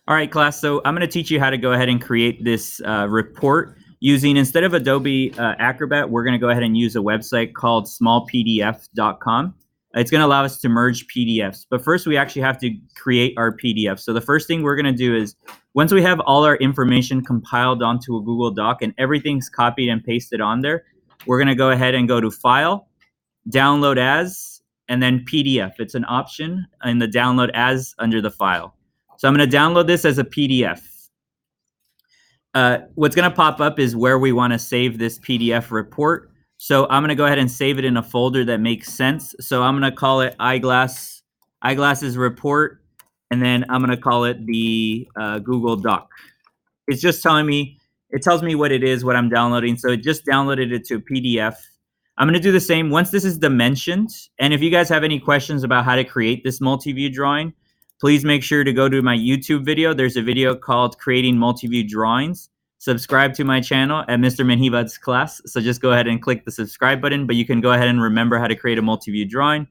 All right, class. So I'm going to teach you how to go ahead and create this report using, instead of Adobe Acrobat, we're going to go ahead and use a website called SmallPDF.com. It's going to allow us to merge PDFs. But first, we actually have to create our PDF. So the first thing we're going to do is, once we have all our information compiled onto a Google Doc and everything's copied and pasted on there, we're going to go ahead and go to File, Download As, and then PDF. It's an option in the Download As under the file. So I'm going to download this as a PDF. What's going to pop up is where we want to save this PDF report. So I'm going to go ahead and save it in a folder that makes sense. So I'm going to call it Eyeglasses Report, and then I'm going to call it the Google Doc. It's just telling me, it tells me what it is, what I'm downloading. So it just downloaded it to a PDF. I'm going to do the same once this is dimensioned. And if you guys have any questions about how to create this multi-view drawing, please make sure to go to my YouTube video. There's a video called Creating Multi-View Drawings. Subscribe to my channel at Mr. Menjivad's class. So just go ahead and click the subscribe button, but you can go ahead and remember how to create a multi-view drawing.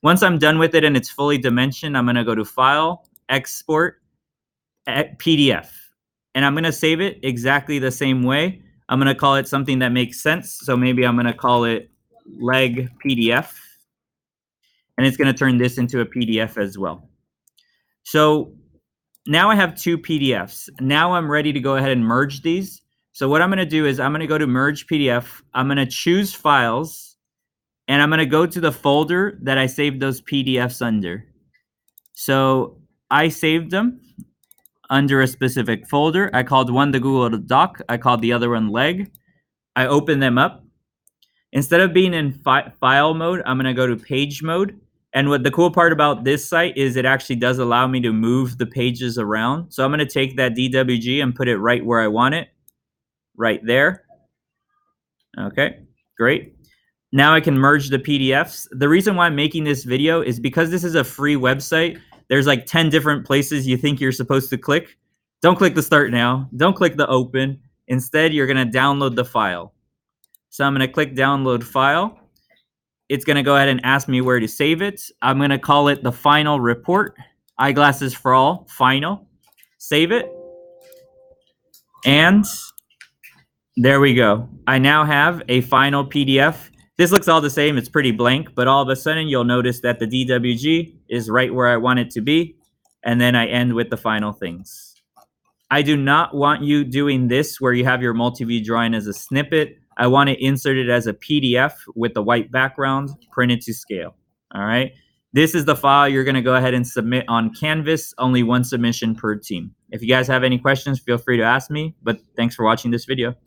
Once I'm done with it and it's fully dimensioned, I'm going to go to File, Export, PDF. And I'm going to save it exactly the same way. I'm going to call it something that makes sense. So maybe I'm going to call it Leg PDF. And it's going to turn this into a PDF as well. So now I have two PDFs. Now I'm ready to go ahead and merge these. So what I'm going to do is I'm going to go to Merge PDF. I'm going to choose Files, and I'm going to go to the folder that I saved those PDFs under. So I saved them under a specific folder. I called one the Google Doc. I called the other one Leg. I opened them up. Instead of being in file mode, I'm going to go to page mode. And what the cool part about this site is it actually does allow me to move the pages around. So I'm going to take that DWG and put it right where I want it, right there. Okay, great. Now I can merge the PDFs. The reason why I'm making this video is because this is a free website. There's like 10 different places you think you're supposed to click. Don't click the Start Now. Don't click the Open. Instead, you're going to download the file. So I'm going to click Download File. It's going to go ahead and ask me where to save it. I'm going to call it the Final Report. Eyeglasses for All, Final. Save it. And there we go. I now have a final PDF. This looks all the same. It's pretty blank, but all of a sudden you'll notice that the DWG is right where I want it to be. And then I end with the final things. I do not want you doing this where you have your multi-view drawing as a snippet. I want to insert it as a PDF with the white background, printed to scale. All right. This is the file you're going to go ahead and submit on Canvas. Only one submission per team. If you guys have any questions, feel free to ask me. But thanks for watching this video.